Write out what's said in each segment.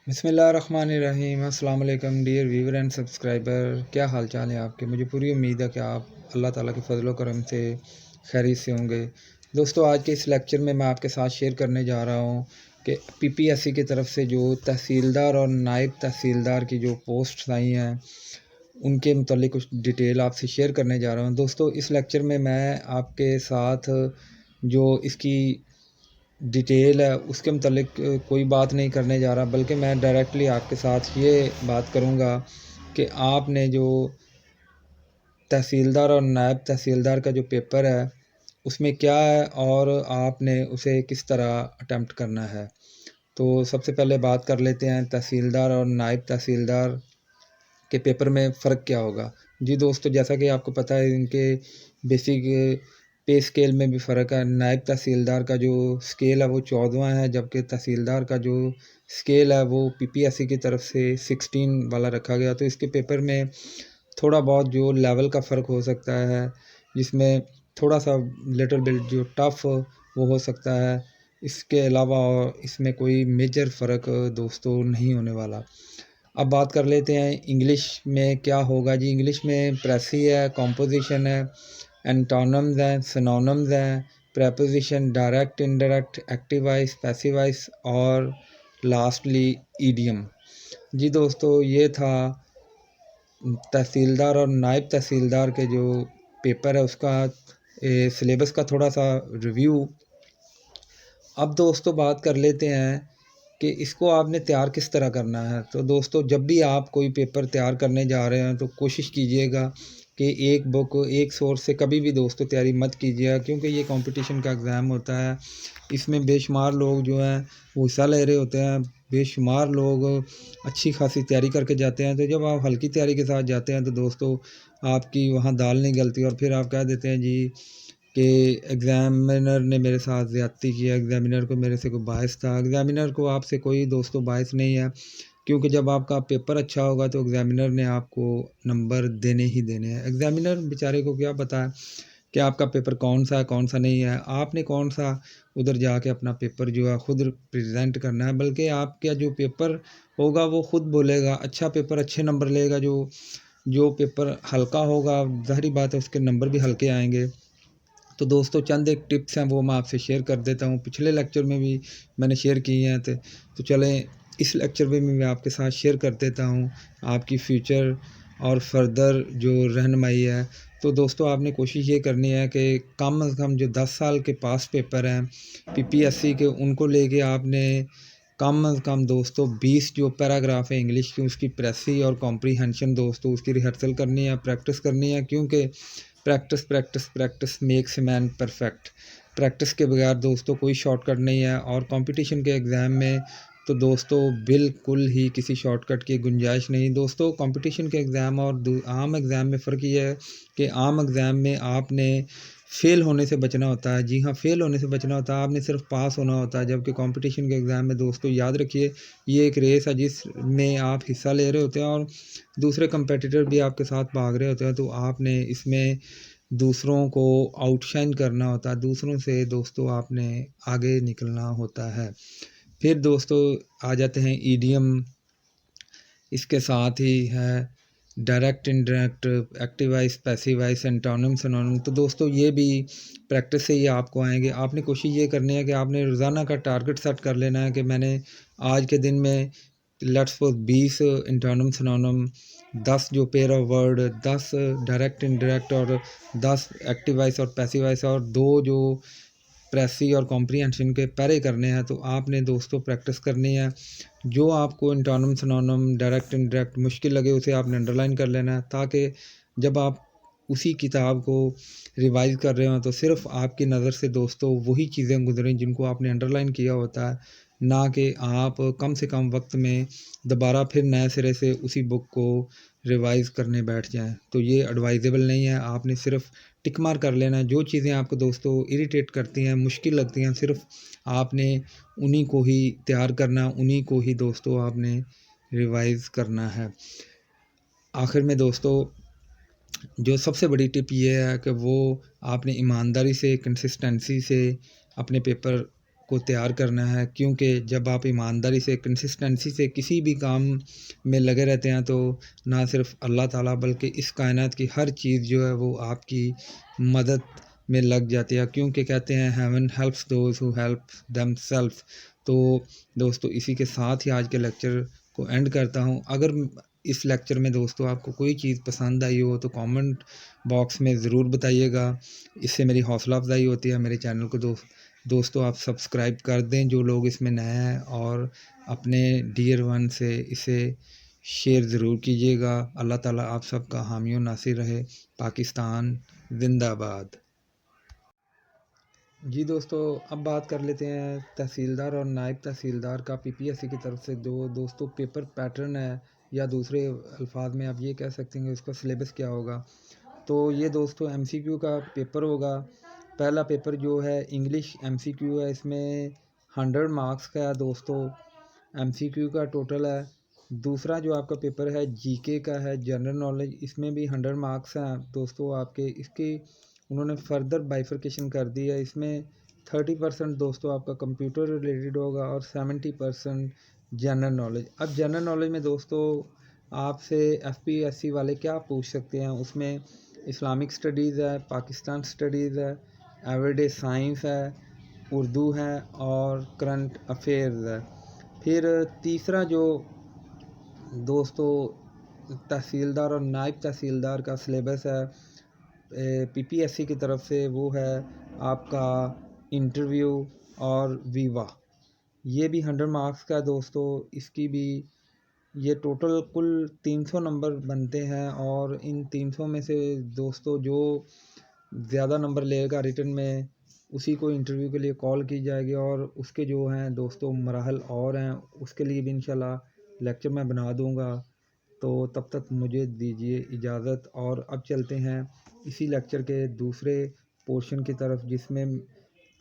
बिस्मिल्लाहिर्रहमानिर्रहीम। अस्सलाम वालेकुम डियर व्यूवर एंड सब्सक्राइबर, क्या हाल चाल है आपके। मुझे पूरी उम्मीद है कि आप अल्लाह ताला के फजल करम से खैरियत से होंगे। दोस्तों, आज के इस लेक्चर में मैं आपके साथ शेयर करने जा रहा हूँ कि पीपीएससी की तरफ से जो तहसीलदार और नायब तहसीलदार की जो पोस्ट आई हैं उनके मतलब कुछ डिटेल आपसे शेयर करने जा रहा हूँ। दोस्तों, इस लेक्चर में मैं आपके साथ जो इसकी डिटेल है उसके मतलब कोई बात नहीं करने जा रहा, बल्कि मैं डायरेक्टली आपके साथ ये बात करूँगा कि आपने जो तहसीलदार और नायब तहसीलदार का जो पेपर है उसमें क्या है और आपने उसे किस तरह अटेम्प्ट करना है। तो सबसे पहले बात कर लेते हैं तहसीलदार और नायब तहसीलदार के पेपर में फ़र्क क्या होगा। जी दोस्तों, जैसा कि आपको पता है इनके बेसिक पे स्केल में भी फ़र्क है। नायब तहसीलदार का जो स्केल है वो 14वां है, जबकि तहसीलदार का जो स्केल है वो पीपीएससी की तरफ से 16 वाला रखा गया। तो इसके पेपर में थोड़ा बहुत जो लेवल का फ़र्क हो सकता है, जिसमें थोड़ा सा लिटिल बिट जो टफ़ वो हो सकता है। इसके अलावा और इसमें कोई मेजर फ़र्क दोस्तों नहीं होने वाला। अब बात कर लेते हैं इंग्लिश में क्या होगा। जी, इंग्लिश में प्रेसी है, कॉम्पोजिशन है, एंटोनिम्स हैं, सिनोनिम्स हैं, preposition, direct, indirect, active voice, passive voice और लास्टली ईडियम। जी दोस्तों, ये था तहसीलदार और नायब तहसीलदार के जो पेपर है उसका सिलेबस का थोड़ा सा रिव्यू। अब दोस्तों बात कर लेते हैं कि इसको आपने तैयार किस तरह करना है। तो दोस्तों, जब भी आप कोई पेपर तैयार करने जा रहे हैं तो कोशिश कीजिएगा कि एक बुक एक सोर्स से कभी भी दोस्तों तैयारी मत कीजिएगा, क्योंकि ये कंपटीशन का एग्ज़ाम होता है। इसमें बेशुमार लोग जो हैं वो हिस्सा ले रहे होते हैं, बेशुमार लोग अच्छी खासी तैयारी करके जाते हैं। तो जब आप हल्की तैयारी के साथ जाते हैं तो दोस्तों आपकी वहाँ दाल नहीं गलती और फिर आप कह देते हैं जी कि एग्ज़ामिनर ने मेरे साथ ज़्यादती किया, एग्ज़ामिनर को मेरे से कोई बायस था। एग्ज़ामिनर को आपसे कोई दोस्तों बायस नहीं है, क्योंकि जब आपका पेपर अच्छा होगा तो एग्ज़ामिनर ने आपको नंबर देने ही देने हैं। एग्ज़ामिनर बेचारे को क्या पता है कि आपका पेपर कौन-सा है, कौन-सा नहीं है। आपने कौन-सा उधर जाके अपना पेपर जो है खुद प्रेज़ेंट करना है, बल्कि आपका जो पेपर होगा वो खुद बोलेगा। अच्छा पेपर अच्छे नंबर लेगा, जो जो पेपर हल्का होगा ज़ाहिर-सी बात है उसके नंबर भी हल्के आएँगे। तो दोस्तों, चंद एक टिप्स हैं वो मैं आपसे शेयर कर देता हूँ। पिछले लेक्चर में भी मैंने शेयर किए हैं तो चलें इस लेक्चर में भी मैं आपके साथ शेयर कर देता हूँ आपकी फ्यूचर और फर्दर जो रहनुमाई है। तो दोस्तों, आपने कोशिश ये करनी है कि कम से कम जो 10 साल के पास पेपर हैं पीपीएससी के, उनको लेके आपने कम से कम दोस्तों 20 जो पैराग्राफ है इंग्लिश की उसकी प्रेसी और कॉम्प्रीहेंशन दोस्तों उसकी रिहर्सल करनी है, प्रैक्टिस करनी है, क्योंकि practice practice practice makes man perfect. Practice के बगैर दोस्तों कोई शॉर्टकट नहीं है, और कंपटीशन के एग्ज़ाम में तो दोस्तों बिल्कुल ही किसी शॉर्टकट की गुंजाइश नहीं। दोस्तों, कंपटीशन के एग्ज़ाम और आम एग्ज़ाम में फ़र्क ये है कि आम एग्ज़ाम में आपने फ़ेल होने से बचना होता है। जी हाँ, फ़ेल होने से बचना होता है, आपने सिर्फ पास होना होता है। जबकि कंपटीशन के एग्ज़ाम में दोस्तों याद रखिए ये एक रेस है जिसमें आप हिस्सा ले रहे होते हैं और दूसरे कंपेटिटर भी आपके साथ भाग रहे होते हैं। तो आपने इसमें दूसरों को आउटशाइन करना होता है, दूसरों से दोस्तों आपने आगे निकलना होता है। फिर दोस्तों आ जाते हैं ईडियम, इसके साथ ही है direct, indirect, active voice, passive voice, antonym, synonym. तो दोस्तों ये भी प्रैक्टिस से ही आपको आएंगे। आपने कोशिश ये करनी है कि आपने रोज़ाना का टारगेट सेट कर लेना है कि मैंने आज के दिन में लेट्स सपोज 20 एंटोनिम सिनोनिम, 10 जो pair of word, 10 direct indirect और 10 एक्टिव वॉइस और पैसिव वॉइस और 2 जो प्रेसी और कॉम्प्रीहेंशन के पैरे करने हैं। तो आपने दोस्तों प्रैक्टिस करनी है। जो आपको एंटोनिम सिनोनिम डायरेक्ट इनडायरेक्ट मुश्किल लगे उसे आपने अंडरलाइन कर लेना है, ताकि जब आप उसी किताब को रिवाइज़ कर रहे हो तो सिर्फ आपकी नज़र से दोस्तों वही चीज़ें गुजरें जिनको आपने अंडरलाइन किया होता है, ना कि आप कम से कम वक्त में दोबारा फिर नए सिरे से उसी बुक को रिवाइज़ करने बैठ जाएं। तो ये एडवाइजेबल नहीं है। आपने सिर्फ टिक मार कर लेना है। जो चीज़ें आपको दोस्तों इरिटेट करती हैं, मुश्किल लगती हैं, सिर्फ आपने उन्हीं को ही तैयार करना, उन्हीं को ही दोस्तों आपने रिवाइज़ करना है। आखिर में दोस्तों जो सबसे बड़ी टिप ये है कि वो आपने ईमानदारी से, कंसिस्टेंसी से अपने पेपर को तैयार करना है, क्योंकि जब आप ईमानदारी से कंसिस्टेंसी से किसी भी काम में लगे रहते हैं तो ना सिर्फ अल्लाह ताला बल्कि इस कायनात की हर चीज़ जो है वो आपकी मदद में लग जाती है, क्योंकि कहते हैं heaven helps those who help themselves. तो दोस्तों इसी के साथ ही आज के लेक्चर को एंड करता हूँ। अगर इस लेक्चर में दोस्तों आपको कोई चीज़ पसंद आई हो तो कमेंट बॉक्स में ज़रूर बताइएगा, इससे मेरी हौसला अफजाई होती है। मेरे चैनल को दोस्तों आप सब्सक्राइब कर दें जो लोग इसमें नए हैं, और अपने डियर वन से इसे शेयर ज़रूर कीजिएगा। अल्लाह ताला आप सबका हामी और नासिर रहे। पाकिस्तान जिंदाबाद। जी दोस्तों, अब बात कर लेते हैं तहसीलदार और नायब तहसीलदार का पीपीएससी की तरफ से जो दोस्तों पेपर पैटर्न है, या दूसरे अल्फाज में आप ये कह सकते हैं कि उसका सिलेबस क्या होगा। तो ये दोस्तों एमसीक्यू का पेपर होगा। पहला पेपर जो है इंग्लिश एमसीक्यू है, इसमें 100 मार्क्स का है दोस्तों, एमसीक्यू का टोटल है। दूसरा जो आपका पेपर है जीके का है, जनरल नॉलेज, इसमें भी 100 मार्क्स हैं दोस्तों आपके। इसकी उन्होंने फर्दर बाइफरकेशन कर दी है, इसमें 30% दोस्तों आपका कंप्यूटर रिलेटेड होगा और 70% जनरल नॉलेज। अब जनरल नॉलेज में दोस्तों आपसे एफपीएससी वाले क्या पूछ सकते हैं, उसमें इस्लामिक स्टडीज़ है, पाकिस्तान स्टडीज़ है, एवरीडे साइंस है, उर्दू है और करंट अफेयर्स है। फिर तीसरा जो दोस्तों तहसीलदार और नायब तहसीलदार का सिलेबस है पीपीएससी की तरफ से, वो है आपका इंटरव्यू और वीवा। ये भी 100 मार्क्स का दोस्तों। इसकी भी ये टोटल कुल 300 नंबर बनते हैं, और इन 300 में से दोस्तों जो ज़्यादा नंबर लेगा रिटन में उसी को इंटरव्यू के लिए कॉल की जाएगी। और उसके जो हैं दोस्तों मराहल और हैं, उसके लिए भी इंशाल्लाह लेक्चर मैं बना दूंगा। तो तब तक मुझे दीजिए इजाज़त, और अब चलते हैं इसी लेक्चर के दूसरे पोर्शन की तरफ, जिसमें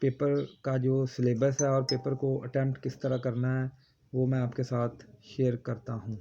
पेपर का जो सिलेबस है और पेपर को अटेम्प्ट किस तरह करना है वो मैं आपके साथ शेयर करता हूँ।